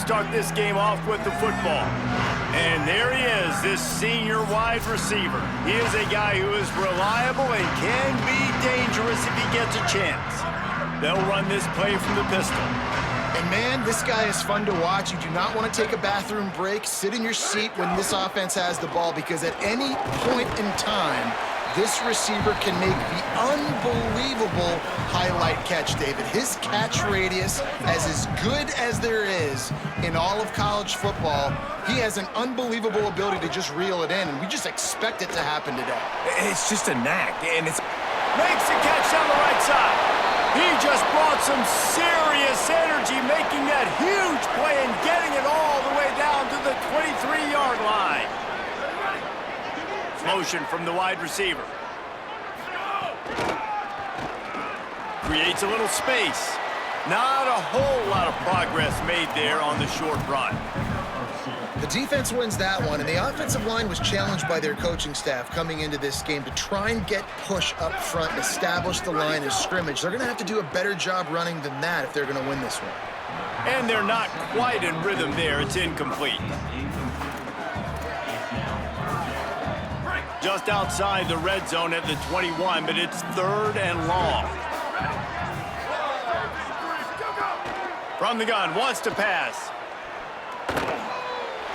start this game off with the football. And there he is, this senior wide receiver. He is a guy who is reliable and can be dangerous if he gets a chance. They'll run this play from the pistol. And man, this guy is fun to watch. You do not want to take a bathroom break. Sit in your seat when this offense has the ball, because at any point in time, this receiver can make the unbelievable highlight catch, David. His catch radius is as good as there is in all of college football. He has an unbelievable ability to just reel it in, and we just expect it to happen today. It's just a knack, and it's... Makes the catch down the right side. He just brought some serious energy, making that huge play and getting it all the way down to the 23-yard line. Motion from the wide receiver. Creates a little space. Not a whole lot of progress made there on the short run. The defense wins that one, and the offensive line was challenged by their coaching staff coming into this game to try and get push up front and establish the line of scrimmage. They're going to have to do a better job running than that if they're going to win this one. And they're not quite in rhythm there. It's incomplete. Just outside the red zone at the 21, but it's 3rd and long. From the gun, wants to pass.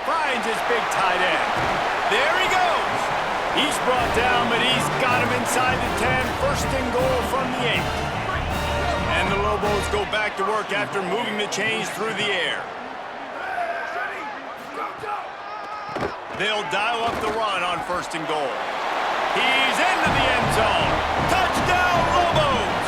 Finds his big tight end. There he goes. He's brought down, but he's got him inside the 10. 1st and goal from the 8. And the Lobos go back to work after moving the chains through the air. They'll dial up the run on 1st and goal. He's into the end zone. Touchdown, Lobos!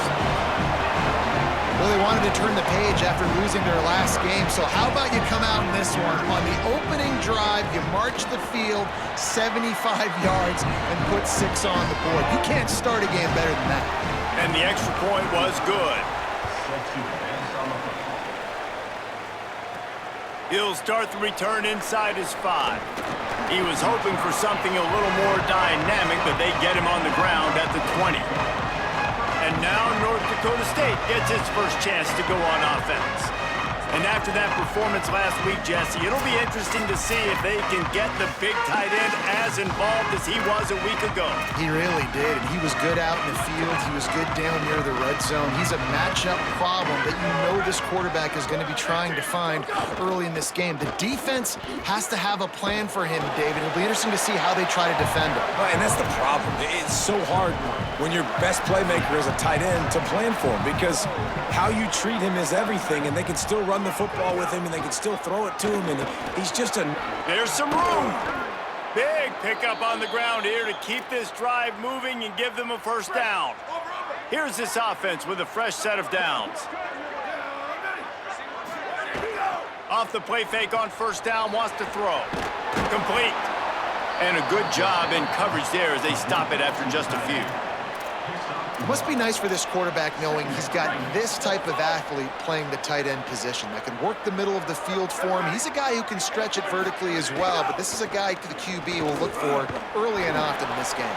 Well, they wanted to turn the page after losing their last game, so how about you come out in this one? On the opening drive, you march the field 75 yards and put 6 on the board. You can't start a game better than that. And the extra point was good. He'll start the return inside his 5. He was hoping for something a little more dynamic, but they get him on the ground at the 20. And now North Dakota State gets its first chance to go on offense. And after that performance last week, Jesse, it'll be interesting to see if they can get the big tight end as involved as he was a week ago. He really did. He was good out in the field. He was good down near the red zone. He's a matchup problem that you know this quarterback is going to be trying to find early in this game. The defense has to have a plan for him, David. It'll be interesting to see how they try to defend him. Right, and that's the problem. It's so hard when your best playmaker is a tight end to plan for him, because how you treat him is everything, and they can still run the football with him, and they can still throw it to him, and he's just a... There's some room. Big pickup on the ground here to keep this drive moving and give them a first down. Here's this offense with a fresh set of downs. Off the play fake on 1st down, wants to throw. Complete. And a good job in coverage there as they stop it after just a few. It must be nice for this quarterback knowing he's got this type of athlete playing the tight end position that can work the middle of the field for him. He's a guy who can stretch it vertically as well, but this is a guy the QB will look for early and often in this game.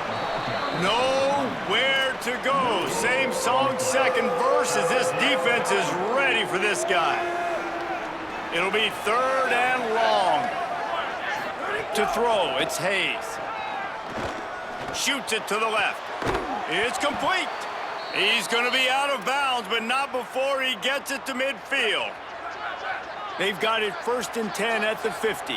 Nowhere to go. Same song, 2nd verse, as this defense is ready for this guy. It'll be 3rd and long. To throw, it's Hayes. Shoots it to the left. It's complete. He's going to be out of bounds, but not before he gets it to midfield. They've got it 1st and 10 at the 50.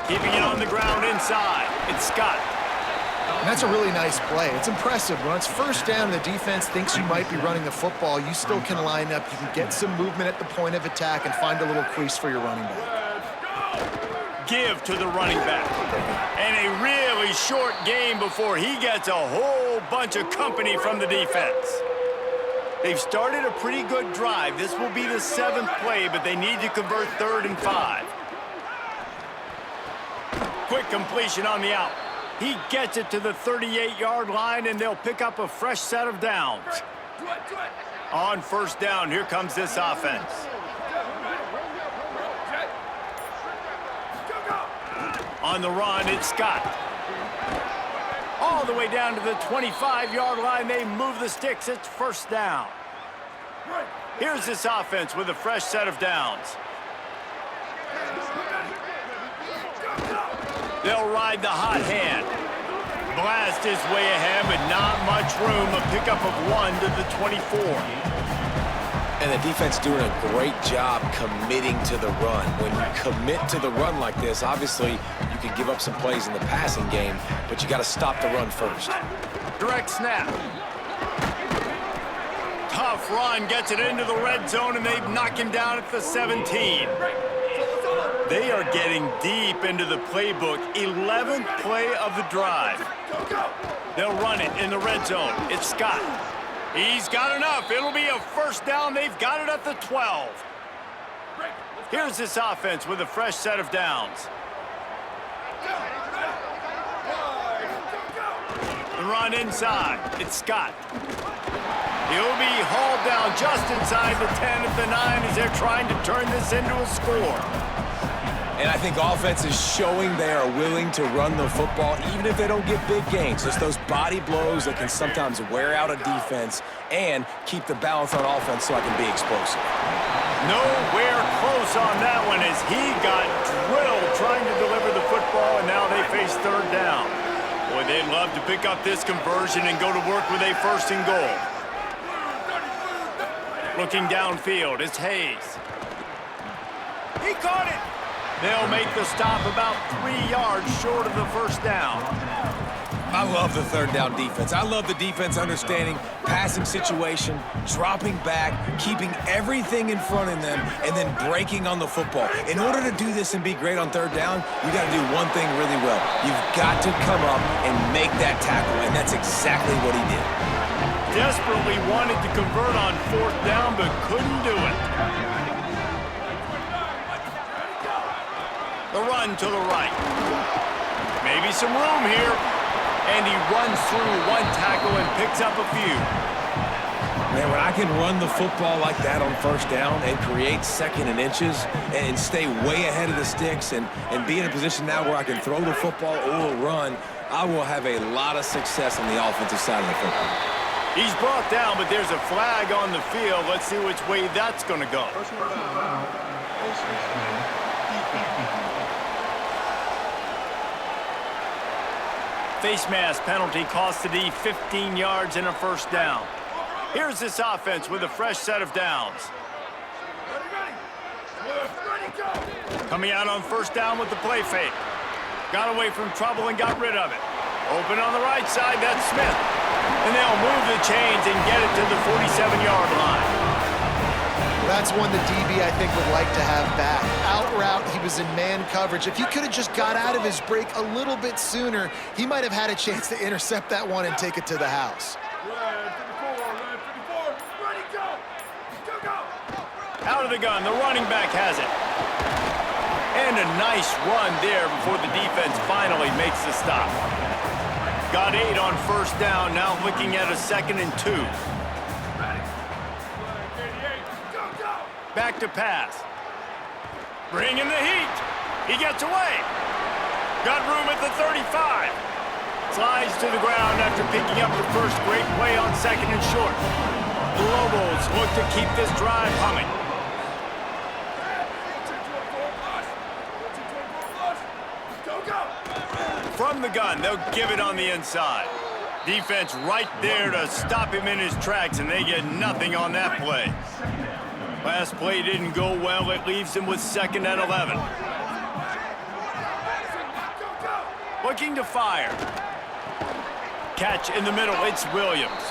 Keeping it on the ground inside. It's Scott. And that's a really nice play. It's impressive. When it's 1st down and the defense thinks you might be running the football, you still can line up. You can get some movement at the point of attack and find a little crease for your running back. Give to the running back. And a really short game before he gets a whole bunch of company from the defense. They've started a pretty good drive. This will be the 7th play, but they need to convert 3rd and 5. Quick completion on the out. He gets it to the 38-yard line, and they'll pick up a fresh set of downs. On 1st down, here comes this offense. On the run, it's Scott. All the way down to the 25-yard line. They move the sticks. It's 1st down. Here's this offense with a fresh set of downs. They'll ride the hot hand. Blast his way ahead, but not much room. A pickup of 1 to the 24. And the defense doing a great job committing to the run. When you commit to the run like this, obviously you can give up some plays in the passing game, but you got to stop the run first. Direct snap. Tough run, gets it into the red zone, and they knock him down at the 17. They are getting deep into the playbook. 11th play of the drive. They'll run it in the red zone. It's Scott. He's got enough. It'll be a first down. They've got it at the 12. Here's this offense with a fresh set of downs. The run inside. It's Scott. He'll be hauled down just inside the 10 at the 9 as they're trying to turn this into a score. And I think offense is showing they are willing to run the football, even if they don't get big gains. Just those body blows that can sometimes wear out a defense and keep the balance on offense so I can be explosive. Nowhere close on that one as he got drilled trying to deliver the football, and now they face third down. Boy, they'd love to pick up this conversion and go to work with a first and goal. Looking downfield, it's Hayes. He caught it! They'll make the stop about 3 yards short of the first down. I love the third down defense. I love the defense understanding passing situation, dropping back, keeping everything in front of them, and then breaking on the football. In order to do this and be great on third down, you got to do one thing really well. You've got to come up and make that tackle, and that's exactly what he did. Desperately wanted to convert on fourth down, but couldn't do it. The run to the right. Maybe some room here. And he runs through one tackle and picks up a few. Man, when I can run the football like that on first down and create second and inches and stay way ahead of the sticks and be in a position now where I can throw the football or run, I will have a lot of success on the offensive side of the football. He's brought down, but there's a flag on the field. Let's see which way that's going to go. Face mask penalty cost the D 15 yards and a first down. Here's this offense with a fresh set of downs. Coming out on first down with the play fake. Got away from trouble and got rid of it. Open on the right side, that's Smith. And they'll move the chains and get it to the 47-yard line. That's one the DB, I think, would like to have back. Out route, he was in man coverage. If he could have just got out of his break a little bit sooner, he might have had a chance to intercept that one and take it to the house. Out of the gun, the running back has it. And a nice run there before the defense finally makes the stop. Got 8 on first down, now looking at a 2nd and 2. Back to pass. Bringing the heat. He gets away. Got room at the 35. Slides to the ground after picking up the first great play on 2nd and short. The Lobos look to keep this drive humming. From the gun, they'll give it on the inside. Defense right there to stop him in his tracks, and they get nothing on that play. Last play didn't go well. It leaves him with 2nd and 11. Looking to fire. Catch in the middle. It's Williams.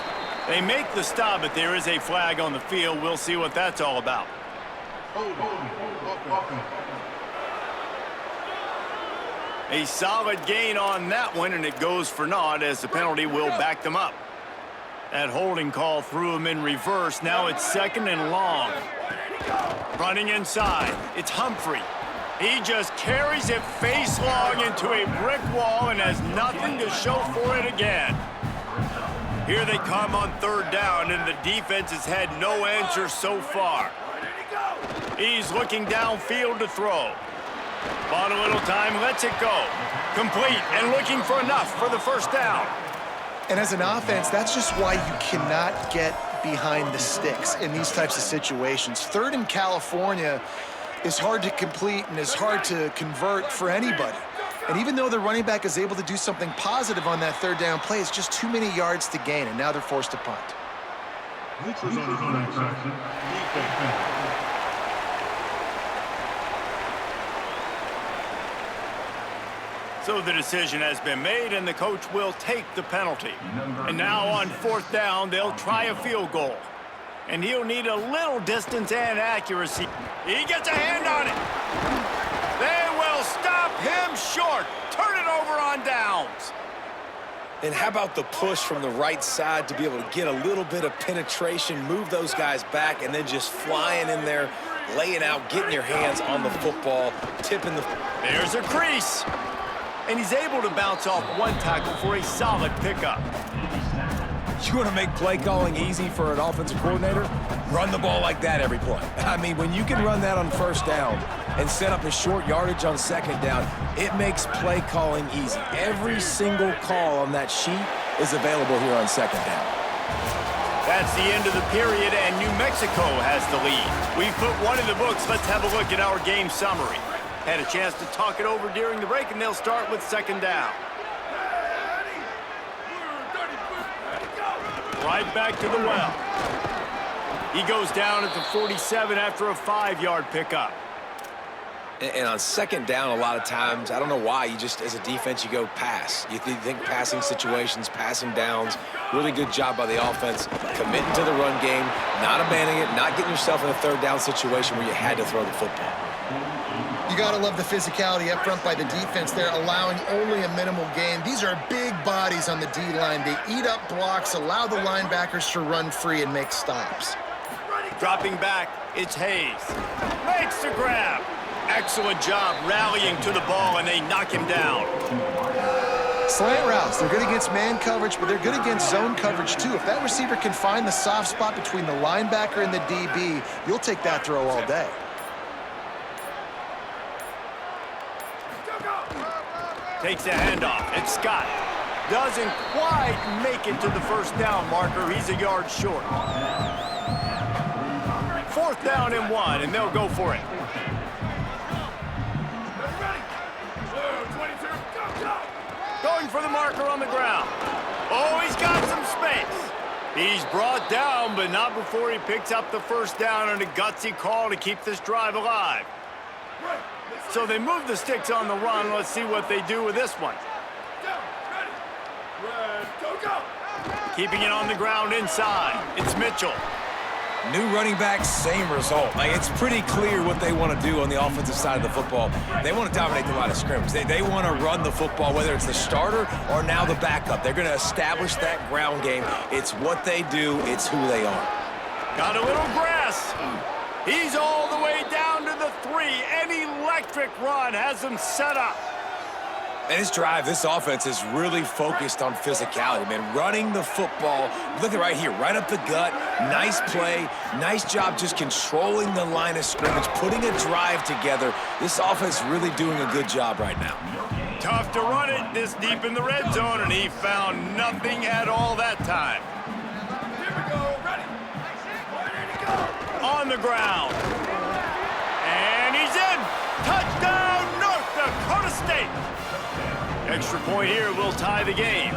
They make the stop, but there is a flag on the field. We'll see what that's all about. A solid gain on that one, and it goes for naught as the penalty will back them up. That holding call threw him in reverse. Now it's 2nd and long. Running inside, it's Humphrey. He just carries it face long into a brick wall and has nothing to show for it again. Here they come on third down, and the defense has had no answer so far. He's looking downfield to throw. Bought a little time, lets it go. Complete and looking for enough for the first down. And as an offense, that's just why you cannot get get behind the sticks in these types of situations. Third in California is hard to complete and is hard to convert for anybody. And even though the running back is able to do something positive on that third down play, it's just too many yards to gain, and now they're forced to punt. So the decision has been made, and the coach will take the penalty. And now on fourth down, they'll try a field goal. And he'll need a little distance and accuracy. He gets a hand on it. They will stop him short. Turn it over on downs. And how about the push from the right side to be able to get a little bit of penetration, move those guys back, and then just flying in there, laying out, getting your hands on the football, tipping the... There's a crease. And he's able to bounce off one tackle for a solid pickup. You want to make play calling easy for an offensive coordinator? Run the ball like that every play. I mean, when you can run that on first down and set up a short yardage on second down, it makes play calling easy. Every single call on that sheet is available here on second down. That's the end of the period, and New Mexico has the lead. We've put one in the books. Let's have a look at our game summary. Had a chance to talk it over during the break, and they'll start with second down. Right back to the well. He goes down at the 47 after a 5-yard pickup. And on second down, a lot of times, I don't know why, you just, as a defense, you go pass. You think passing situations, passing downs. Really good job by the offense, committing to the run game, not abandoning it, not getting yourself in a third down situation where you had to throw the football. You got to love the physicality up front by the defense there, allowing only a minimal gain. These are big bodies on the D-line. They eat up blocks, allow the linebackers to run free and make stops. Dropping back, it's Hayes. Makes the grab. Excellent job rallying to the ball, and they knock him down. Slant routes, they're good against man coverage, but they're good against zone coverage too. If that receiver can find the soft spot between the linebacker and the DB, you'll take that throw all day. Takes a handoff. It's Scott. Doesn't quite make it to the first down marker. He's a yard short. Fourth down and 1, and they'll go for it. Going for the marker on the ground. Oh, he's got some space. He's brought down, but not before he picks up the first down on a gutsy call to keep this drive alive. So they move the sticks on the run. Let's see what they do with this one. Keeping it on the ground inside. It's Mitchell. New running back, same result. Like, it's pretty clear what they want to do on the offensive side of the football. They want to dominate the line of scrimmage. They want to run the football, whether it's the starter or now the backup. They're going to establish that ground game. It's what they do. It's who they are. Got a little grass. He's all the way down to the 3. An electric run has him set up. And this drive, this offense is really focused on physicality, man. Running the football. Look at right here, right up the gut. Nice play. Nice job just controlling the line of scrimmage, putting a drive together. This offense really doing a good job right now. Tough to run it this deep in the red zone, and he found nothing at all that time. Here we go, ready to go. On the ground. And he's in. Touchdown, North Dakota State. Extra point here will tie the game.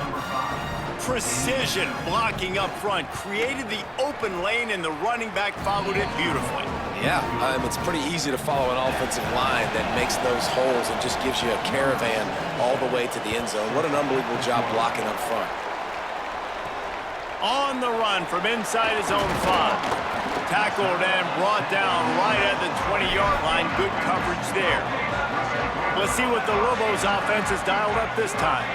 Precision blocking up front created the open lane, and the running back followed it beautifully. Yeah, it's pretty easy to follow an offensive line that makes those holes and just gives you a caravan all the way to the end zone. What an unbelievable job blocking up front. On the run from inside his own 5. Tackled and brought down right at the 20-yard line. Good coverage there. Let's see what the Lobos offense has dialed up this time.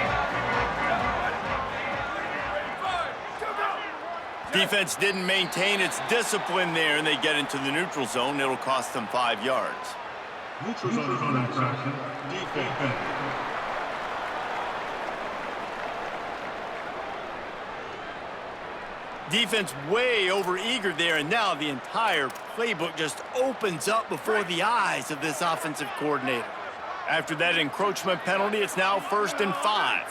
Defense didn't maintain its discipline there, and they get into the neutral zone. It'll cost them 5 yards. Neutral zone infraction. Defense. Defense way over-eager there, and now the entire playbook just opens up before the eyes of this offensive coordinator. After that encroachment penalty, it's now 1st and 5.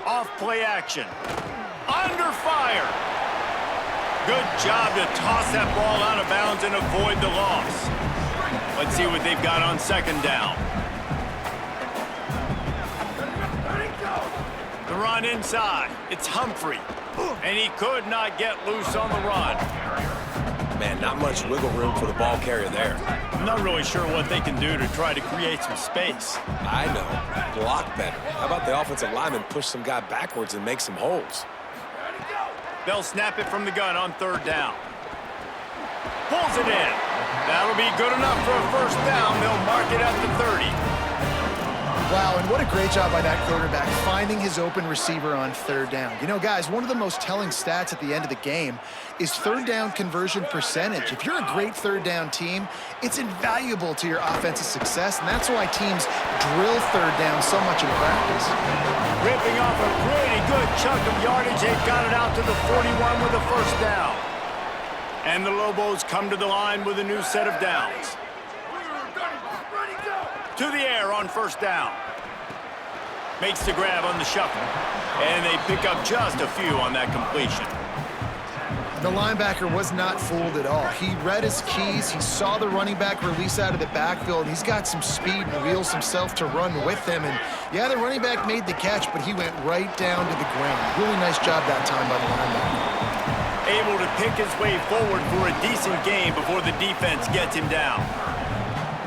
Off play action. Under fire. Good job to toss that ball out of bounds and avoid the loss. Let's see what they've got on second down. The run inside. It's Humphrey. And he could not get loose on the run. Man, not much wiggle room for the ball carrier there. I'm not really sure what they can do to try to create some space. I know. Block better. How about the offensive lineman push some guy backwards and make some holes? They'll snap it from the gun on third down. Pulls it in. That'll be good enough for a first down. They'll mark it at the 30. Wow, and what a great job by that quarterback finding his open receiver on third down. You know, guys, one of the most telling stats at the end of the game is third down conversion percentage. If you're a great third down team, it's invaluable to your offensive success, and that's why teams drill third down so much in practice. Ripping off a pretty good chunk of yardage. They've got it out to the 41 with a first down. And the Lobos come to the line with a new set of downs. To the air on first down. Makes the grab on the shuffle. And they pick up just a few on that completion. The linebacker was not fooled at all. He read his keys. He saw the running back release out of the backfield. He's got some speed and wheels himself to run with him. And yeah, the running back made the catch, but he went right down to the ground. Really nice job that time by the linebacker. Able to pick his way forward for a decent gain before the defense gets him down.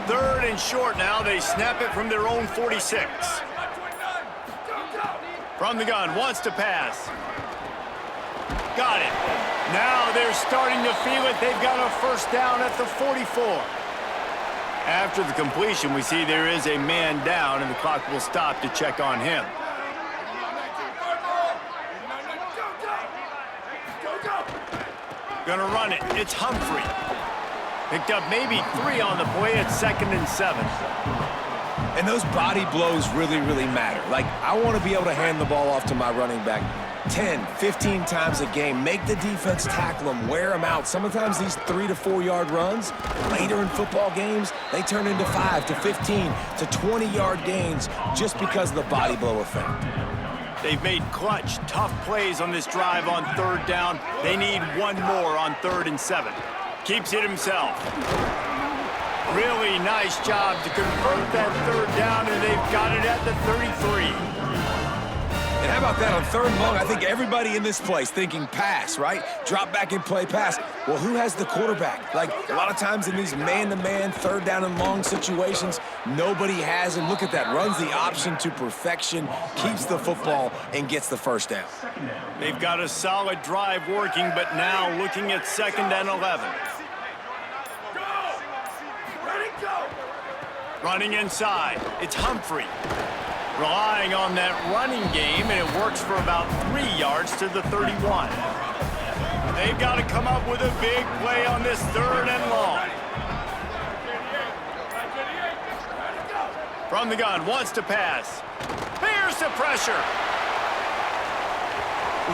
Third and short now. They snap it from their own 46. From the gun, wants to pass. Got it. Now they're starting to feel it. They've got a first down at the 44. After the completion, we see there is a man down, and the clock will stop to check on him. Gonna run it. It's Humphrey. Picked up maybe 3 on the play at 2nd and 7. And those body blows really, really matter. Like, I want to be able to hand the ball off to my running back 10, 15 times a game. Make the defense tackle them, wear them out. Sometimes these 3 to 4 yard runs, later in football games, they turn into 5 to 15 to 20 yard gains just because of the body blow effect. They've made clutch, tough plays on this drive on third down. They need one more on 3rd and 7. Keeps it himself. Really nice job to convert that third down, and they've got it at the 33. And how about that on 3rd and long? I think everybody in this place thinking pass, right? Drop back and play pass. Well, who has the quarterback? Like, a lot of times in these man-to-man, 3rd down and long situations, nobody has him. Look at that. Runs the option to perfection, keeps the football, and gets the first down. They've got a solid drive working, but now looking at 2nd and 11. Running inside, it's Humphrey. Relying on that running game, and it works for about 3 yards to the 31. They've got to come up with a big play on this 3rd and long. From the gun, wants to pass. Bears the pressure.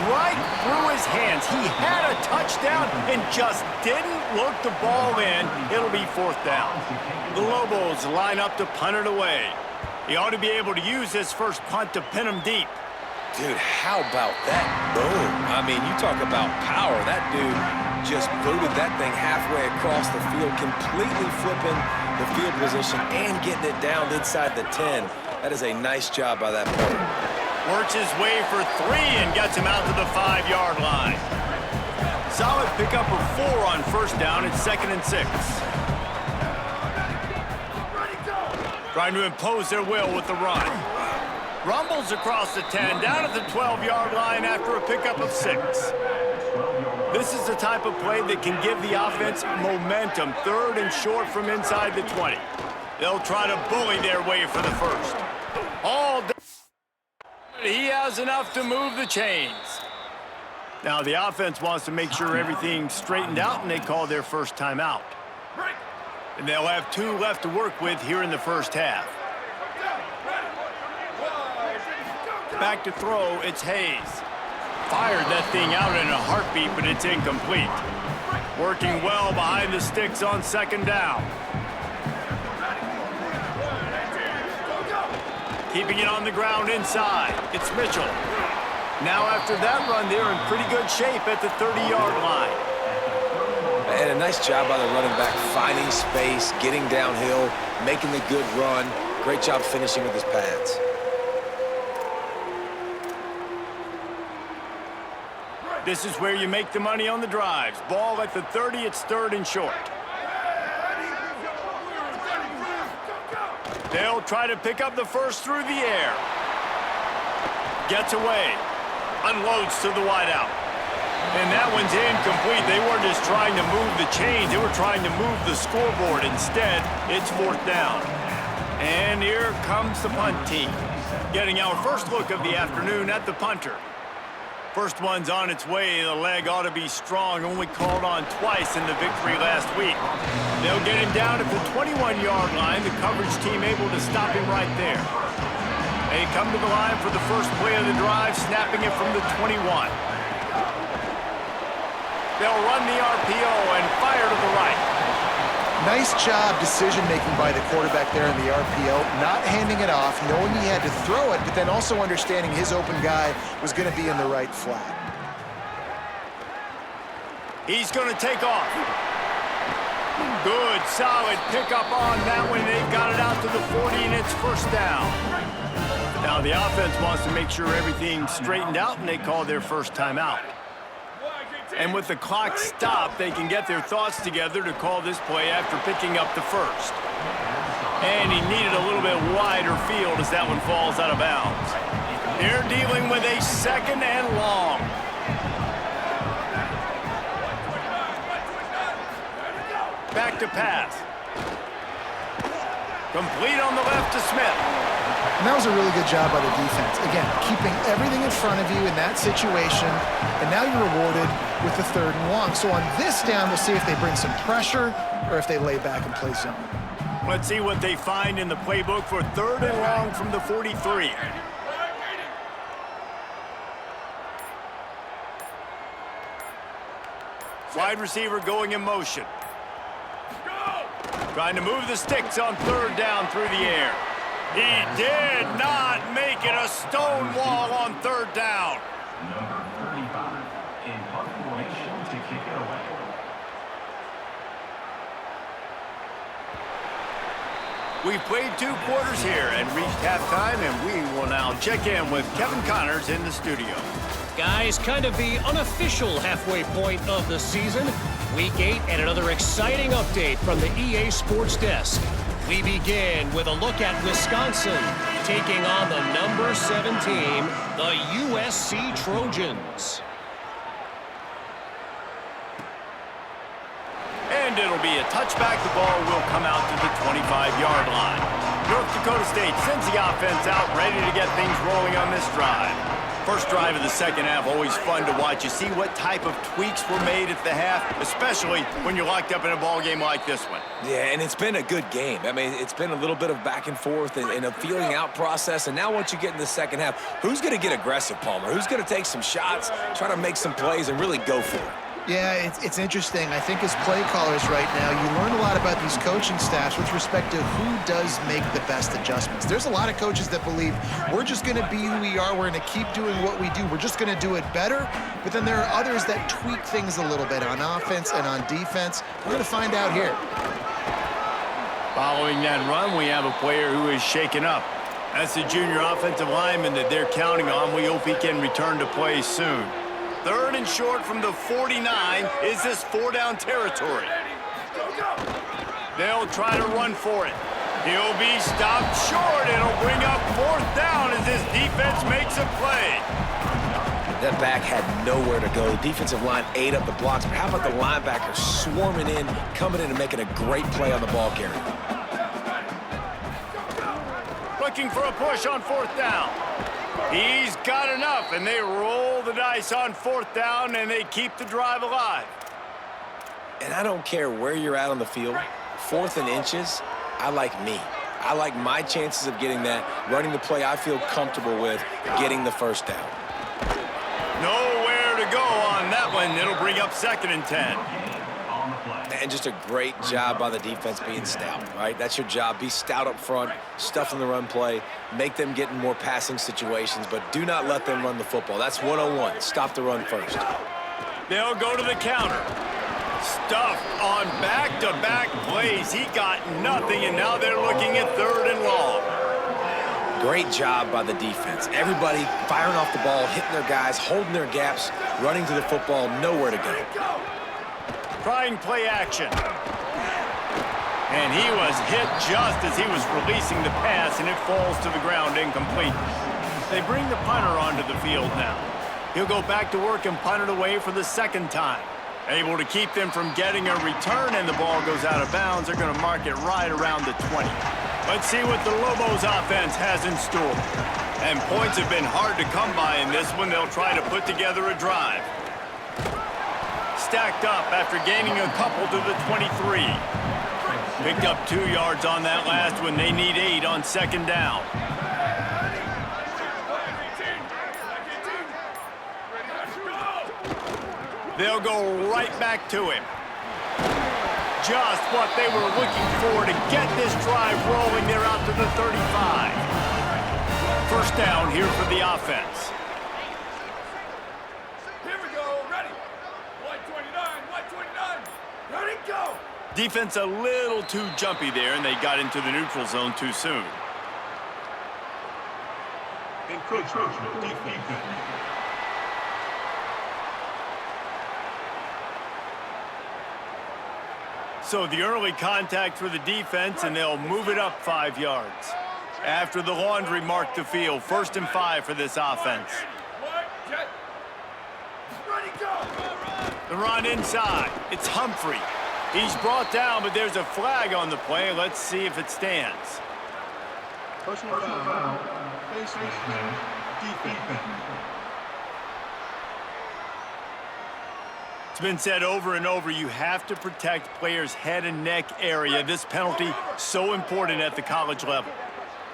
Right through his hands. He had a touchdown and just didn't look the ball in. It'll be 4th down. The Lobos line up to punt it away. He ought to be able to use this first punt to pin him deep. Dude, how about that? Boom. I mean, you talk about power. That dude just booted that thing halfway across the field, completely flipping the field position and getting it down inside the 10. That is a nice job by that player. Works his way for 3 and gets him out to the 5-yard line. Solid pickup of 4 on first down at 2nd and 6. Trying to impose their will with the run. Rumbles across the 10, down at the 12-yard line after a pickup of 6. This is the type of play that can give the offense momentum. 3rd and short from inside the 20. They'll try to bully their way for the first. All day. He has enough to move the chains. Now the offense wants to make sure everything's straightened out, and they call their first timeout. And they'll have 2 left to work with here in the first half. Back to throw, it's Hayes. Fired that thing out in a heartbeat, but it's incomplete. Working well behind the sticks on 2nd down. Keeping it on the ground inside. It's Mitchell. Now after that run, they're in pretty good shape at the 30-yard line. And a nice job by the running back, finding space, getting downhill, making the good run. Great job finishing with his pads. This is where you make the money on the drives. Ball at the 30, it's 3rd and short. They'll try to pick up the first through the air. Gets away. Unloads to the wideout. And that one's incomplete. They weren't just trying to move the chains. They were trying to move the scoreboard. Instead, it's 4th down. And here comes the punt team. Getting our first look of the afternoon at the punter. First one's on its way. The leg ought to be strong. Only called on twice in the victory last week. They'll get him down at the 21-yard line. The coverage team able to stop him right there. They come to the line for the first play of the drive, snapping it from the 21. They'll run the RPO and fire to the right. Nice job decision-making by the quarterback there in the RPO, not handing it off, knowing he had to throw it, but then also understanding his open guy was going to be in the right flat. He's going to take off. Good, solid pickup on that one. They've got it out to the 40, and it's 1st down. Now the offense wants to make sure everything's straightened out, and they call their first timeout. And with the clock stopped, they can get their thoughts together to call this play after picking up the first. And he needed a little bit wider field as that one falls out of bounds. They're dealing with a 2nd and long. Back to pass. Complete on the left to Smith. And that was a really good job by the defense. Again, keeping everything in front of you in that situation, and now you're rewarded with the 3rd and long. So on this down, we'll see if they bring some pressure or if they lay back and play zone. Let's see what they find in the playbook for 3rd and long from the 43. Wide receiver going in motion. Trying to move the sticks on 3rd down through the air. He did not make it a stone wall on 3rd down. Number 35 in punt formation to kick it away. We've played 2 quarters here and reached halftime, and we will now check in with Kevin Connors in the studio. Guys, kind of the unofficial halfway point of the season. Week 8 and another exciting update from the EA Sports Desk. We begin with a look at Wisconsin taking on the number 7 team, the USC Trojans. And it'll be a touchback. The ball will come out to the 25-yard line. North Dakota State sends the offense out, ready to get things rolling on this drive. First drive of the 2nd half, always fun to watch. You see what type of tweaks were made at the half, especially when you're locked up in a ball game like this one. Yeah, and it's been a good game. I mean, it's been a little bit of back and forth and a feeling out process. And now once you get in the 2nd half, who's going to get aggressive, Palmer? Who's going to take some shots, try to make some plays, and really go for it? Yeah, it's interesting. I think as play callers right now, you learn a lot about these coaching staffs with respect to who does make the best adjustments. There's a lot of coaches that believe we're just going to be who we are. We're going to keep doing what we do. We're just going to do it better. But then there are others that tweak things a little bit on offense and on defense. We're going to find out here. Following that run, we have a player who is shaken up. That's the junior offensive lineman that they're counting on. We hope he can return to play soon. 3rd and short from the 49. Is this 4-down territory? They'll try to run for it. He'll be stopped short. It'll bring up 4th down as this defense makes a play. That back had nowhere to go. Defensive line ate up the blocks, but how about the linebacker swarming in, coming in and making a great play on the ball carrier? Looking for a push on 4th down. He's got enough, and they roll the dice on 4th down, and they keep the drive alive. And I don't care where you're at on the field, 4th and inches, I like me. I like my chances of getting that, running the play I feel comfortable with, getting the 1st down. Nowhere to go on that one. It'll bring up 2nd and 10. on the play. And just a great job by the defense being stout, right? That's your job. Be stout up front, stuff in the run play, make them get in more passing situations, but do not let them run the football. That's 101. Stop the run first. They'll go to the counter. Stuffed on back-to-back plays. He got nothing, and now they're looking at 3rd and long. Great job by the defense. Everybody firing off the ball, hitting their guys, holding their gaps, running to the football, nowhere to go. Trying play action. And he was hit just as he was releasing the pass, and it falls to the ground incomplete. They bring the punter onto the field now. He'll go back to work and punt it away for the 2nd time. Able to keep them from getting a return, and the ball goes out of bounds. They're going to mark it right around the 20. Let's see what the Lobos offense has in store. And points have been hard to come by in this one. They'll try to put together a drive. Stacked up after gaining a couple to the 23. Picked up 2 yards on that last one. They need 8 on 2nd down. They'll go right back to him. Just what they were looking for to get this drive rolling. They're out to the 35. 1st down here for the offense. Here we go, ready. White 29, ready, go. Defense a little too jumpy there, and they got into the neutral zone too soon. Encroachment defense. So the early contact for the defense, and they'll move it up 5 yards. After the laundry marked the field, 1st and 5 for this offense. The run inside. It's Humphrey. He's brought down, but there's a flag on the play. Let's see if it stands. Personal foul. Baseman defense. It's been said over and over, you have to protect players' head and neck area. This penalty, so important at the college level.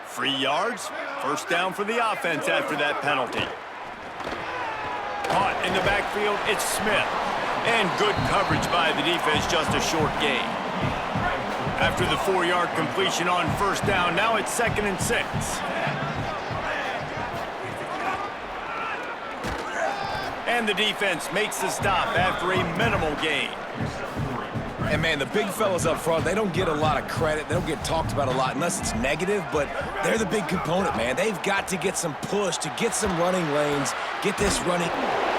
3 yards, 1st down for the offense after that penalty. Caught in the backfield, it's Smith. And good coverage by the defense, just a short gain. After the 4-yard completion on 1st down, now it's 2nd and 6. And the defense makes the stop after a minimal gain. And, man, the big fellas up front, they don't get a lot of credit. They don't get talked about a lot unless it's negative, but they're the big component, man. They've got to get some push, to get some running lanes, get this running.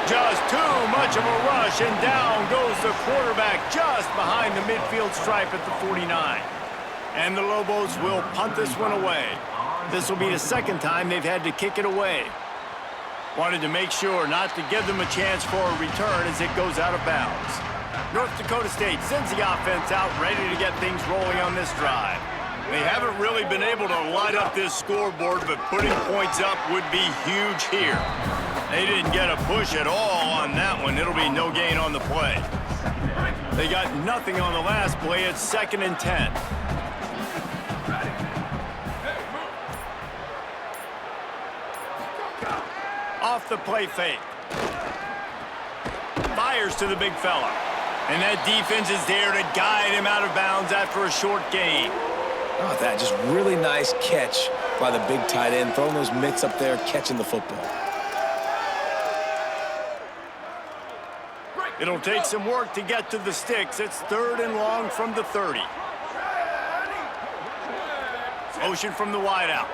Just too much of a rush, and down goes the quarterback just behind the midfield stripe at the 49. And the Lobos will punt this one away. This will be the 2nd time they've had to kick it away. Wanted to make sure not to give them a chance for a return as it goes out of bounds. North Dakota State sends the offense out, ready to get things rolling on this drive. They haven't really been able to light up this scoreboard, but putting points up would be huge here. They didn't get a push at all on that one. It'll be no gain on the play. They got nothing on the last play. It's 2nd and 10. Off the play fake. Fires to the big fella. And that defense is there to guide him out of bounds after a short gain. Oh, that just really nice catch by the big tight end, throwing those mitts up there, catching the football. It'll take some work to get to the sticks. It's 3rd and long from the 30. Motion from the wideout.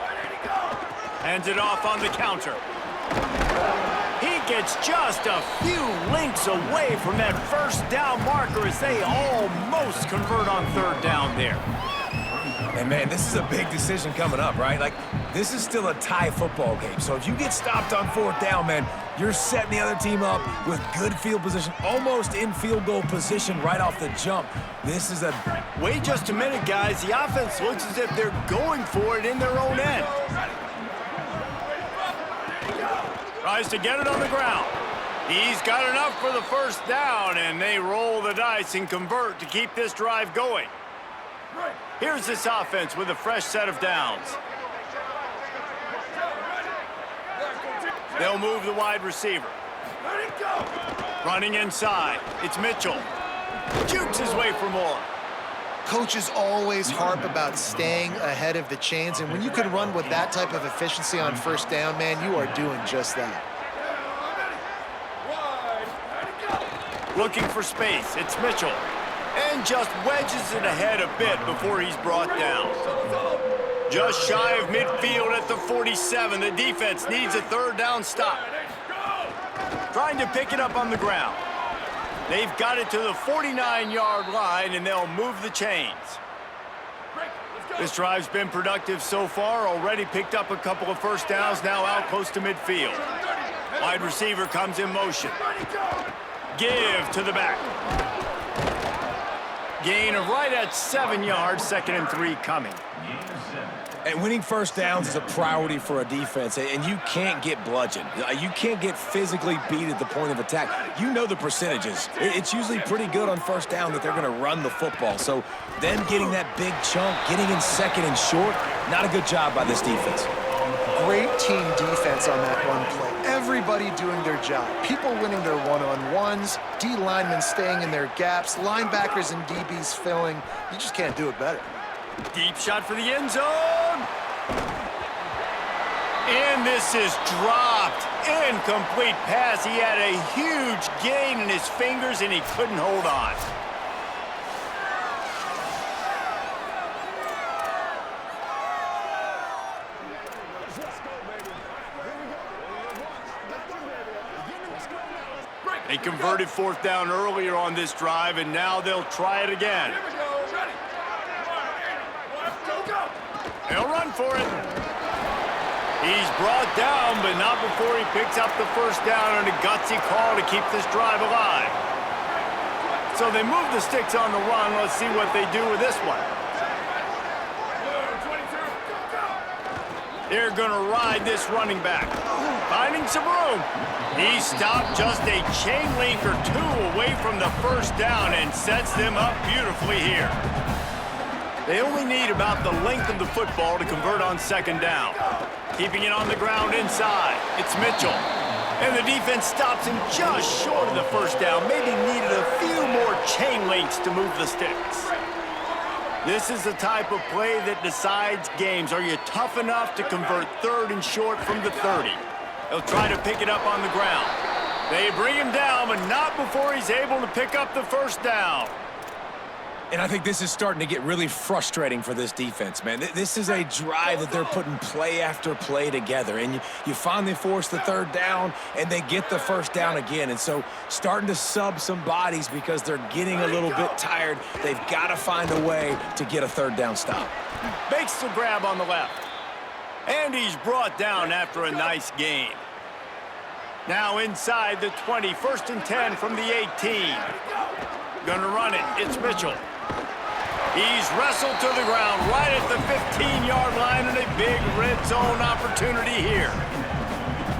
Hands it off on the counter. He gets just a few links away from that 1st down marker as they almost convert on 3rd down there. And, man, this is a big decision coming up, right? Like, this is still a tie football game. So if you get stopped on 4th down, man, you're setting the other team up with good field position, almost in field goal position right off the jump. This is a... Wait just a minute, guys. The offense looks as if they're going for it in their own end. Tries to get it on the ground. He's got enough for the 1st down, and they roll the dice and convert to keep this drive going. Here's this offense with a fresh set of downs. They'll move the wide receiver. Running inside, it's Mitchell. Jukes his way for more. Coaches always harp about staying ahead of the chains, and when you can run with that type of efficiency on first down, man, you are doing just that. Looking for space, it's Mitchell. And just wedges it ahead a bit before he's brought down. Just shy of midfield at the 47. The defense needs a third down stop. Trying to pick it up on the ground. They've got it to the 49-yard line, and they'll move the chains. This drive's been productive so far. Already picked up a couple of first downs, now out close to midfield. Wide receiver comes in motion. Give to the back. Gain of right at 7 yards, 2nd and 3 coming. And winning first downs is a priority for a defense, and you can't get bludgeoned. You can't get physically beat at the point of attack. You know the percentages. It's usually pretty good on first down that they're going to run the football. So them getting that big chunk, getting in 2nd and short, not a good job by this defense. Great team defense on that run play. Everybody doing their job. People winning their one-on-ones, D linemen staying in their gaps, linebackers and DBs filling. You just can't do it better. Deep shot for the end zone. And this is dropped. Incomplete pass. He had a huge gain in his fingers, and he couldn't hold on. They converted 4th down earlier on this drive, and now they'll try it again. They'll run for it. He's brought down, but not before he picks up the first down, and a gutsy call to keep this drive alive. So they move the sticks on the run. Let's see what they do with this one. They're going to ride this running back. Finding some room. He stopped just a chain link or 2 away from the first down and sets them up beautifully here. They only need about the length of the football to convert on 2nd down. Keeping it on the ground inside. It's Mitchell. And the defense stops him just short of the first down. Maybe needed a few more chain links to move the sticks. This is the type of play that decides games. Are you tough enough to convert 3rd and short from the 30? They'll try to pick it up on the ground. They bring him down, but not before he's able to pick up the first down. And I think this is starting to get really frustrating for this defense, man. This is a drive that they're putting play after play together. And you finally force the 3rd down, and they get the first down again. And so starting to sub some bodies because they're getting a little bit tired. They've got to find a way to get a 3rd down stop. Makes the grab on the left. And he's brought down after a nice gain. Now inside the 20, 1st and 10 from the 18. Gonna run it. It's Mitchell. He's wrestled to the ground right at the 15-yard line, and a big red zone opportunity here.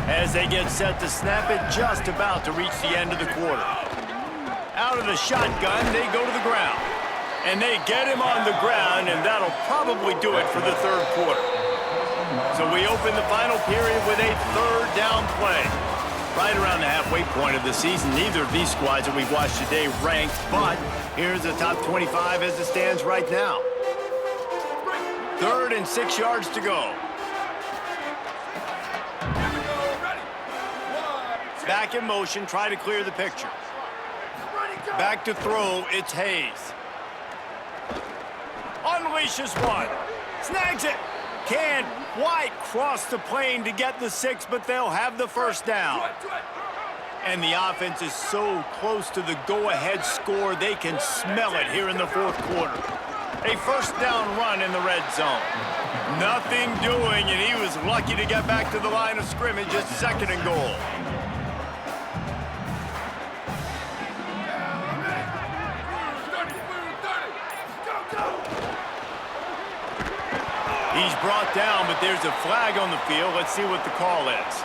As they get set to snap it, just about to reach the end of the quarter. Out of the shotgun, they go to the ground. And they get him on the ground, and that'll probably do it for the 3rd quarter. So we open the final period with a 3rd down play. Right around the halfway point of the season, neither of these squads that we've watched today ranked, but here's the top 25 as it stands right now. 3rd and 6 yards to go. Back in motion, try to clear the picture. Back to throw, it's Hayes. Unleashes one. Snags it. Can't quite cross the plane to get the 6, but they'll have the first down. And the offense is so close to the go-ahead score, they can smell it here in the 4th quarter. A first down run in the red zone. Nothing doing, and he was lucky to get back to the line of scrimmage at 2nd and goal. He's brought down, but there's a flag on the field. Let's see what the call is.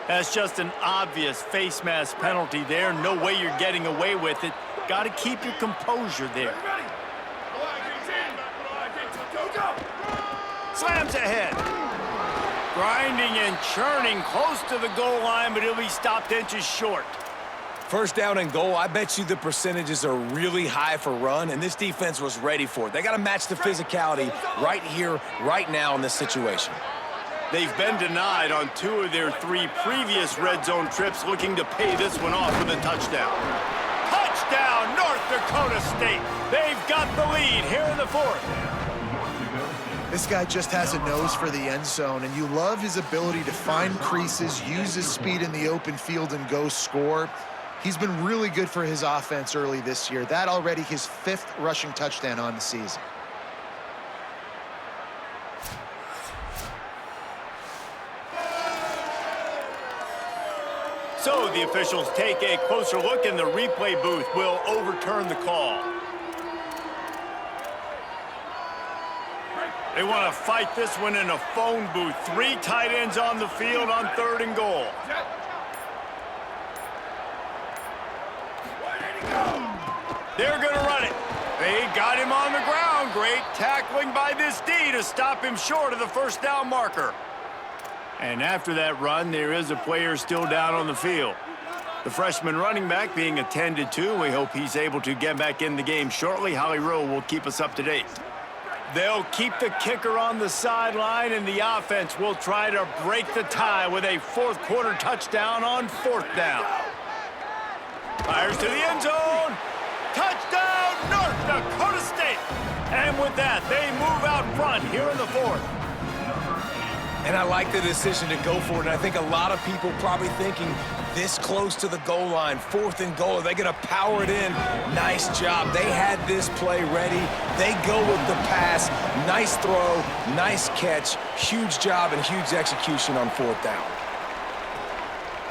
That's just an obvious face mask penalty there. No way you're getting away with it. Got to keep your composure there. slams ahead. Grinding and churning close to the goal line, but he'll be stopped inches short. First down and goal, I bet you the percentages are really high for run, and this defense was ready for it. They got to match the physicality right here, right now in this situation. They've been denied on 2 of their 3 previous red zone trips, looking to pay this one off with a touchdown. Touchdown, North Dakota State. They've got the lead here in the 4th. This guy just has a nose for the end zone, and you love his ability to find creases, use his speed in the open field, and go score. He's been really good for his offense early this year. That already his 5th rushing touchdown on the season. So the officials take a closer look, and the replay booth will overturn the call. They want to fight this one in a phone booth. 3 tight ends on the field on 3rd and goal. They're going to run it. They got him on the ground. Great tackling by this D to stop him short of the first down marker. And after that run, there is a player still down on the field. The freshman running back being attended to. We hope he's able to get back in the game shortly. Holly Rowe will keep us up to date. They'll keep the kicker on the sideline, and the offense will try to break the tie with a 4th quarter touchdown on 4th down. Fires to the end zone. Touchdown, North Dakota State. And with that, they move out front here in the 4th. And I like the decision to go for it. And I think a lot of people probably thinking this close to the goal line, 4th and goal, are they going to power it in? Nice job. They had this play ready. They go with the pass. Nice throw, nice catch. Huge job and huge execution on 4th down.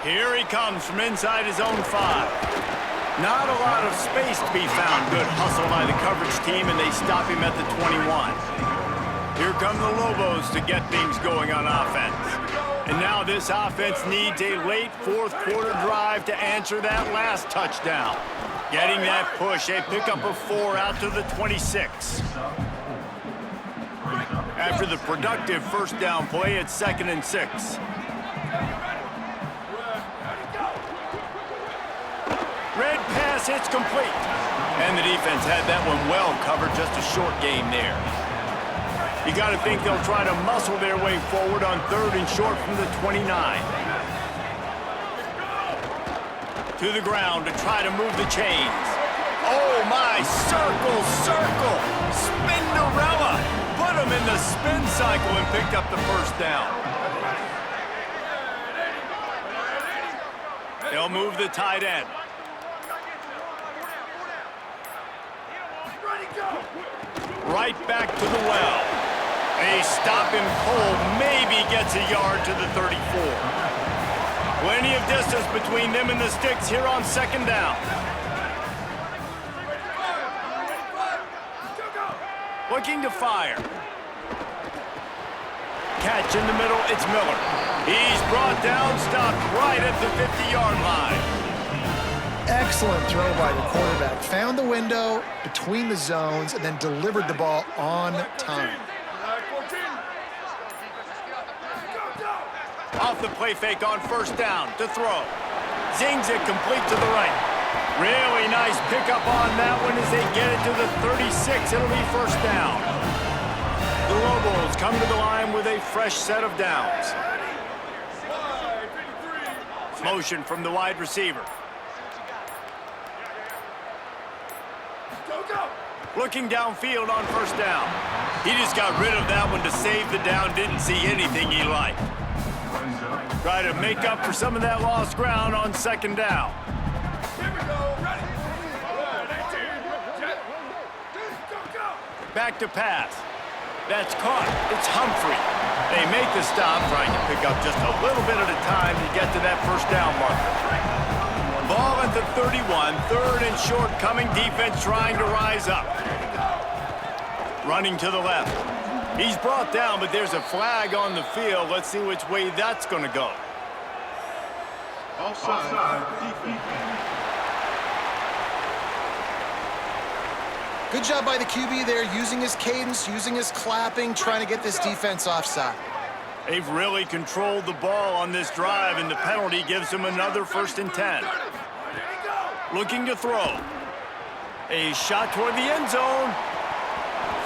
Here he comes from inside his own 5. Not a lot of space to be found. Good hustle by the coverage team, and they stop him at the 21. Here come the Lobos to get things going on offense. And now this offense needs a late 4th quarter drive to answer that last touchdown. Getting that push, a pickup of 4 out to the 26. After the productive first down play, it's 2nd and 6. Red pass hits complete. And the defense had that one well covered, just a short game there. You got to think they'll try to muscle their way forward on 3rd and short from the 29. To the ground to try to move the chains. Oh my, circle, circle, Spinderella. Put him in the spin cycle and picked up the first down. They'll move the tight end. Right back to the well. They stop him cold, maybe gets a yard to the 34. Plenty of distance between them and the sticks here on 2nd down. Looking to fire. Catch in the middle, it's Miller. He's brought down, stopped right at the 50-yard line. Excellent throw by the quarterback. Found the window between the zones and then delivered the ball on time. Off the play fake on 1st down to throw. Zings it complete to the right. Really nice pickup on that one as they get it to the 36. It'll be 1st down. The Lobos come to the line with a fresh set of downs. Motion from the wide receiver. Looking downfield on 1st down. He just got rid of that one to save the down. Didn't see anything he liked. Try to make up for some of that lost ground on 2nd down. Back to pass. That's caught. It's Humphrey. They make the stop, trying to pick up just a little bit at a time to get to that 1st down marker. Ball at the 31, 3rd and short coming. Defense trying to rise up. Running to the left. He's brought down, but there's a flag on the field. Let's see which way that's going to go. Good job by the QB there, using his cadence, using his clapping, trying to get this defense offside. They've really controlled the ball on this drive, and the penalty gives them another 1st and 10. Looking to throw. A shot toward the end zone.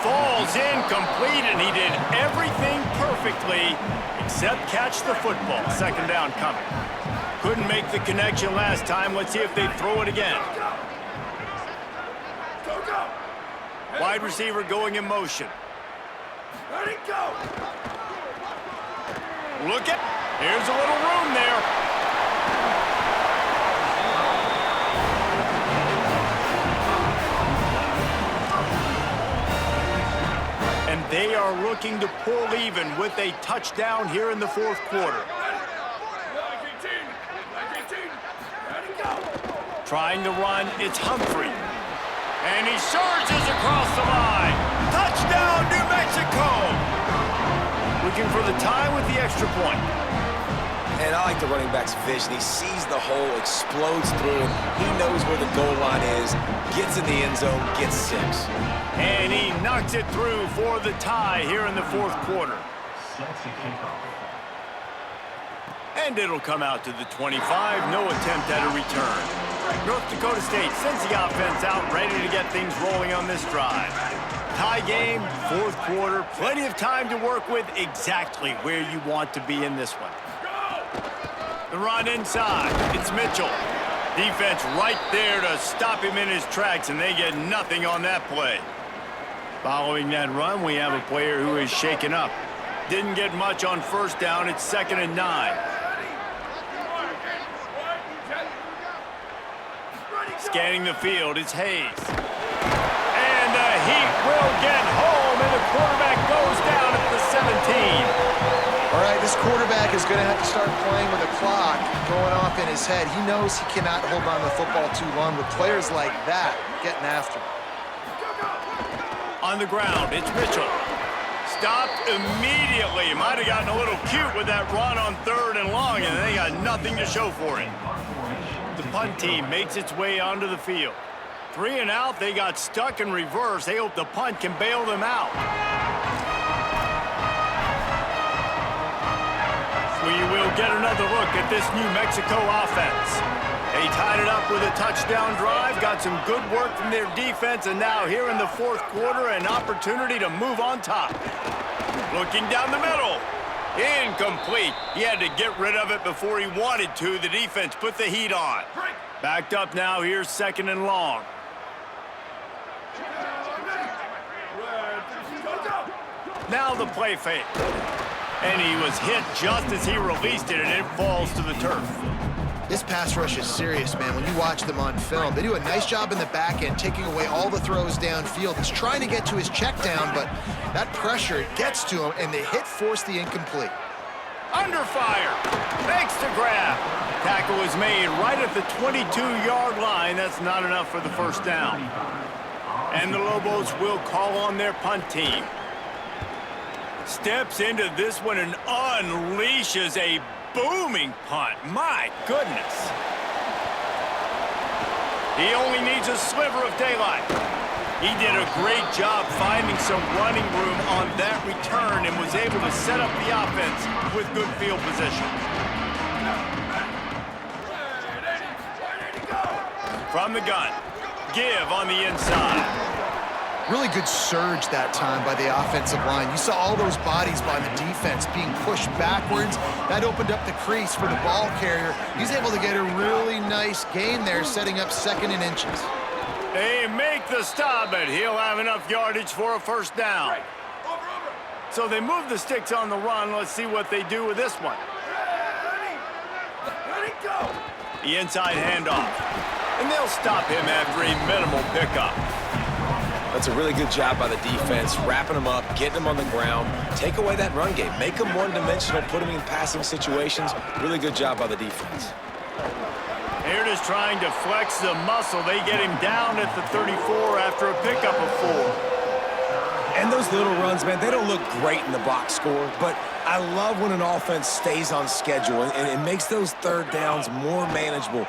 Falls incomplete, and he did everything perfectly except catch the football. 2nd down coming. Couldn't make the connection last time. Let's see if they throw it again. Wide receiver going in motion. Let it go. Look at, here's a little room there. And they are looking to pull even with a touchdown here in the 4th quarter. Trying to run, it's Humphrey. And he surges across the line. Touchdown, New Mexico! Looking for the tie with the extra point. And I like the running back's vision. He sees the hole, explodes through it. He knows where the goal line is, gets in the end zone, gets 6. And he knocks it through for the tie here in the 4th quarter. Set to kick off. And it'll come out to the 25. No attempt at a return. North Dakota State sends the offense out, ready to get things rolling on this drive. Tie game, 4th quarter, plenty of time to work with, exactly where you want to be in this one. The run inside, it's Mitchell. Defense right there to stop him in his tracks, and they get nothing on that play. Following that run, we have a player who is shaken up. Didn't get much on 1st down, it's 2nd and 9. Scanning the field, it's Hayes. And the Heat will get home, and the quarterback goes down at the 17. All right, this quarterback is going to have to start playing with a clock going off in his head. He knows he cannot hold on to the football too long with players like that getting after him. On the ground, it's Mitchell. Stopped immediately. Might have gotten a little cute with that run on 3rd and long, and they got nothing to show for it. The punt team makes its way onto the field. 3 and out, they got stuck in reverse. They hope the punt can bail them out. We will get another look at this New Mexico offense. They tied it up with a touchdown drive, got some good work from their defense, and now here in the 4th quarter, an opportunity to move on top. Looking down the middle. Incomplete. He had to get rid of it before he wanted to. The defense put the heat on. Backed up now. Here's 2nd and long. Now the play fake. And he was hit just as he released it, and it falls to the turf. This pass rush is serious, man. When you watch them on film, they do a nice job in the back end, taking away all the throws downfield. He's trying to get to his check down, but that pressure gets to him, and the hit forced the incomplete. Under fire. Makes the grab. Tackle is made right at the 22-yard line. That's not enough for the 1st down. And the Lobos will call on their punt team. Steps into this one and unleashes a booming punt. My goodness. He only needs a sliver of daylight. He did a great job finding some running room on that return and was able to set up the offense with good field position. From the gun, give on the inside. Really good surge that time by the offensive line. You saw all those bodies by the defense being pushed backwards. That opened up the crease for the ball carrier. He's able to get a really nice gain there, setting up 2nd and inches. They make the stop, but he'll have enough yardage for a 1st down. So they move the sticks on the run. Let's see what they do with this one. Let it go. The inside handoff. And they'll stop him after a minimal pickup. That's a really good job by the defense, wrapping them up, getting them on the ground, take away that run game, make them one-dimensional, put them in passing situations. Really good job by the defense. They're just trying to flex the muscle. They get him down at the 34 after a pickup of 4. And those little runs, man, they don't look great in the box score, but I love when an offense stays on schedule and it makes those third downs more manageable,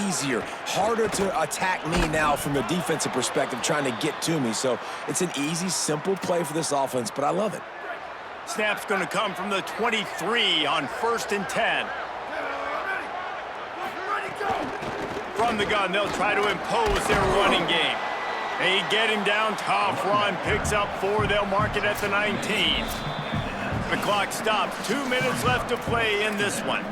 easier, harder to attack me now from a defensive perspective trying to get to me. So it's an easy, simple play for this offense, but I love it. Snap's going to come from the 23 on 1st and 10. From the gun, they'll try to impose their running game. They get him down, tough run, picks up 4, they'll mark it at the 19. The clock stops, 2 minutes left to play in this one.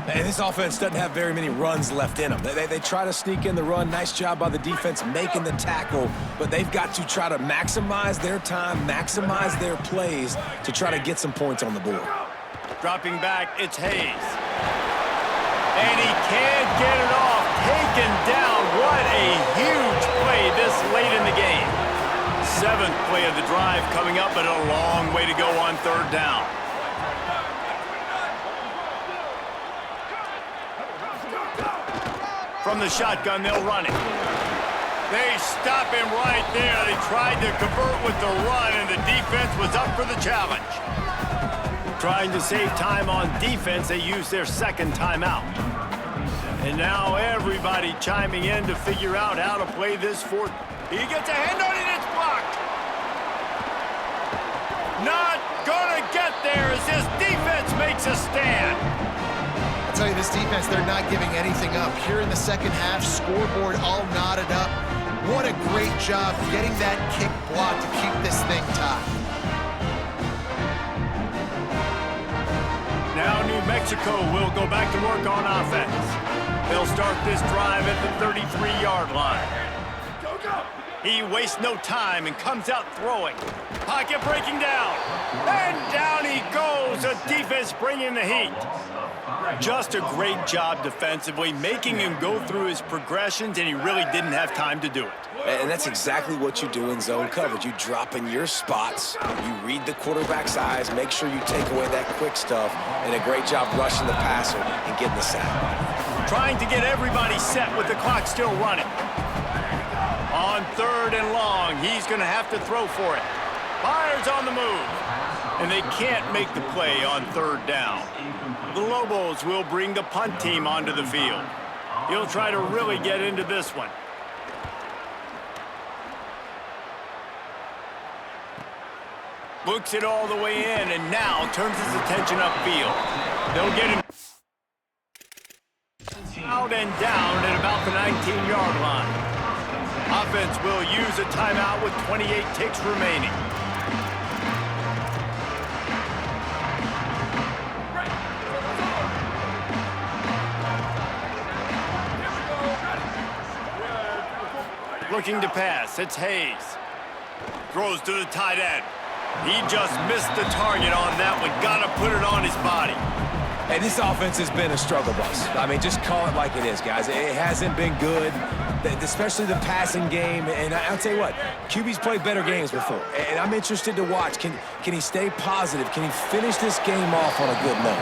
And this offense doesn't have very many runs left in them. They try to sneak in the run, nice job by the defense making the tackle, but they've got to try to maximize their time, maximize their plays to try to get some points on the board. Dropping back, it's Hayes. And he can't get it off. Taken down. What a huge play this late in the game. 7th play of the drive coming up, but a long way to go on 3rd down. From the shotgun, they'll run it. They stop him right there. They tried to convert with the run, and the defense was up for the challenge. Trying to save time on defense, they use their 2nd timeout. And now everybody chiming in to figure out how to play this 4th. He gets a hand on it, it's blocked. Not gonna get there as this defense makes a stand. I'll tell you, this defense, they're not giving anything up. Here in the second half, scoreboard all knotted up. What a great job getting that kick blocked to keep this thing tied. Now New Mexico will go back to work on offense. They'll start this drive at the 33-yard line. He wastes no time and comes out throwing. Pocket breaking down. And down he goes. The defense bringing the heat. Just a great job defensively, making him go through his progressions, and he really didn't have time to do it. And that's exactly what you do in zone coverage. You drop in your spots, you read the quarterback's eyes, make sure you take away that quick stuff, and a great job rushing the passer and getting the sack. Trying to get everybody set with the clock still running. On 3rd and long, he's going to have to throw for it. Fires on the move. And they can't make the play on 3rd down. The Lobos will bring the punt team onto the field. He'll try to really get into this one. Looks it all the way in and now turns his attention upfield. They'll get him out and down at about the 19-yard line. Offense will use a timeout with 28 ticks remaining. Looking to pass, it's Hayes. Throws to the tight end. He just missed the target on that one. Got to put it on his body. Hey, this offense has been a struggle bus. I mean, just call it like it is, guys. It hasn't been good, especially the passing game. And I'll tell you what, QB's played better games before. And I'm interested to watch. Can he stay positive? Can he finish this game off on a good note?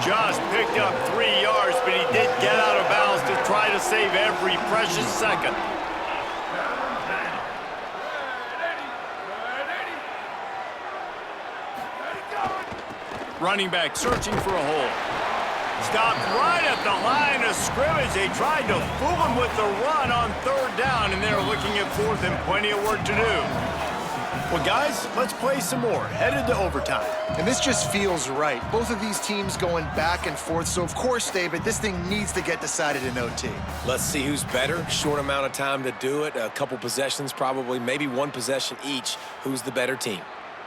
Just picked up 3 yards, but he did get out of bounds to try to save every precious second. Running back searching for a hole. Stopped right at the line of scrimmage. They tried to fool him with the run on 3rd down, and they're looking at 4th and plenty of work to do. Well, guys, let's play some more. Headed to overtime. And this just feels right. Both of these teams going back and forth. So, of course, David, this thing needs to get decided in OT. Let's see who's better. Short amount of time to do it. A couple possessions probably, maybe 1 possession each. Who's the better team?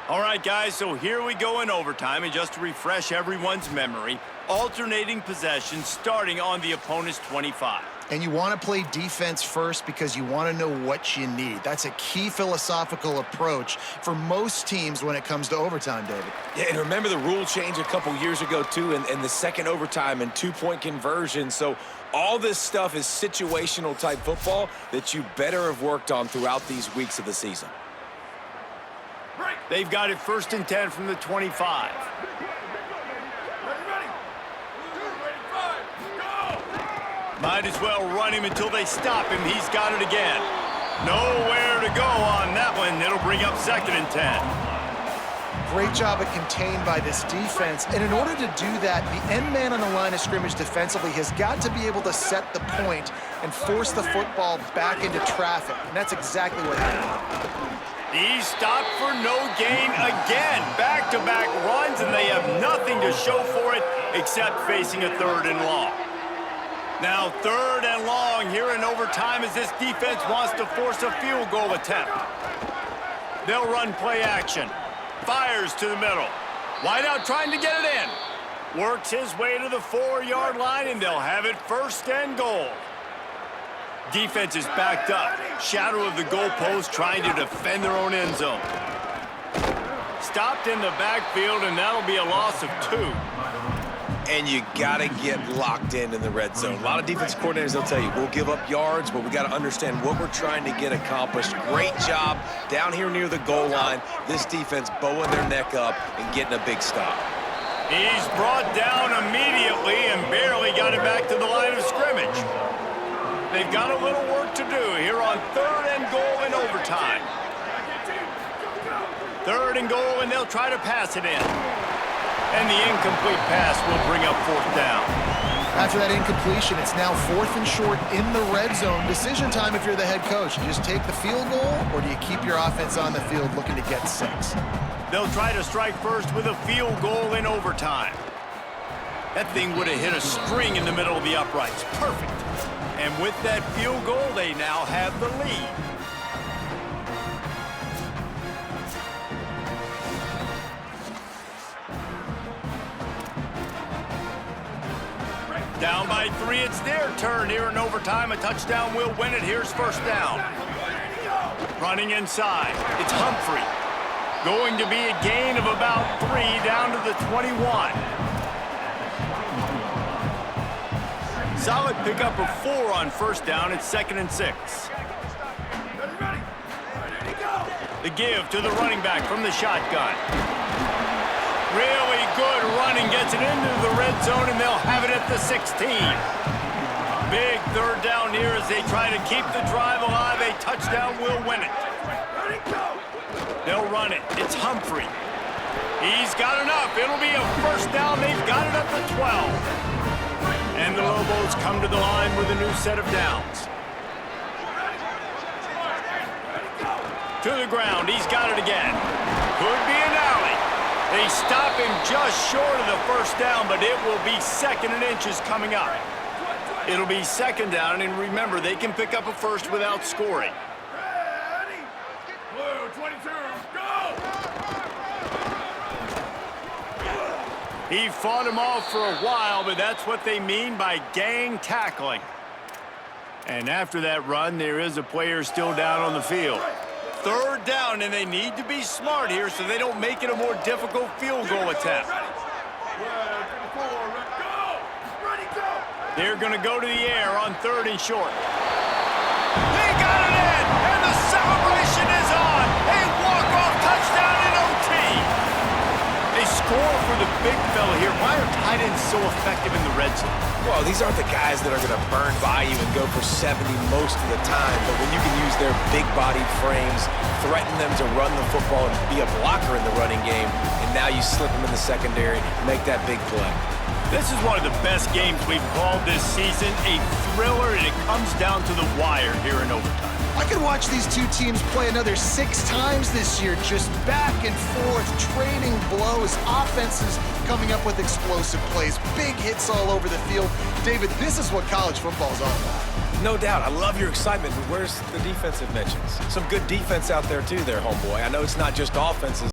All right, guys, so here we go in overtime. And just to refresh everyone's memory, alternating possessions starting on the opponent's 25. And you want to play defense first because you want to know what you need. That's a key philosophical approach for most teams when it comes to overtime, David. Yeah, and remember the rule change a couple years ago, too, and the second overtime and 2-point conversion. So all this stuff is situational type football that you better have worked on throughout these weeks of the season. They've got it 1st and 10 from the 25. Might as well run him until they stop him. He's got it again. Nowhere to go on that one. It'll bring up 2nd and 10. Great job at contained by this defense. And in order to do that, the end man on the line of scrimmage defensively has got to be able to set the point and force the football back into traffic. And that's exactly what happened. He's stopped for no gain again. Back-to-back runs, and they have nothing to show for it except facing a 3rd and long. Now 3rd and long here in overtime as this defense wants to force a field goal attempt. They'll run play action. Fires to the middle. Wide out trying to get it in. Works his way to the 4-yard line, and they'll have it 1st and goal. Defense is backed up. Shadow of the goalpost trying to defend their own end zone. Stopped in the backfield, and that'll be a loss of 2. And you got to get locked in the red zone. A lot of defense coordinators, they'll tell you, we'll give up yards, but we got to understand what we're trying to get accomplished. Great job down here near the goal line. This defense bowing their neck up and getting a big stop. He's brought down immediately and barely got it back to the line of scrimmage. They've got a little work to do here on 3rd and goal in overtime. 3rd and goal, and they'll try to pass it in. And the incomplete pass will bring up 4th down. After that incompletion, it's now 4th and short in the red zone. Decision time if you're the head coach. You just take the field goal, or do you keep your offense on the field looking to get 6? They'll try to strike first with a field goal in overtime. That thing would have hit a string in the middle of the uprights. Perfect. And with that field goal, they now have the lead. Down by 3, it's their turn here in overtime. A touchdown will win it. Here's 1st down. Running inside, it's Humphrey. Going to be a gain of about 3 down to the 21. Solid pickup of 4 on 1st down. It's 2nd and 6. The give to the running back from the shotgun. Really good running, gets it into the red zone, and they'll have it at the 16. Big 3rd down here as they try to keep the drive alive. A touchdown will win it. They'll run it. It's Humphrey. He's got enough. It'll be a 1st down. They've got it up to 12. And the Lobos come to the line with a new set of downs. To the ground. He's got it again. Could be an alley. They stop him just short of the 1st down, but it will be 2nd and inches coming up. It'll be 2nd down, and remember, they can pick up a 1st without scoring. Blue, 22, go! He fought him off for a while, but that's what they mean by gang tackling. And after that run, there is a player still down on the field. 3rd down, and they need to be smart here so they don't make it a more difficult field goal attempt. They're going to go to the air on 3rd and short. They got it in, and the celebration is on. A walk-off touchdown in OT. They score for the big fella here. Why are tight ends so effective in the red zone? Well, these aren't the guys that are going to burn by you and go for 70 most of the time, but when you can use their big-bodied frames, threaten them to run the football and be a blocker in the running game, and now you slip them in the secondary and make that big play. This is one of the best games we've called this season, a thriller, and it comes down to the wire here in overtime. I could watch these two teams play another 6 times this year, just back and forth, trading blows, offenses coming up with explosive plays, big hits all over the field. David, this is what college football is all about. No doubt. I love your excitement, but where's the defensive mentions? Some good defense out there, too, there, homeboy. I know it's not just offenses,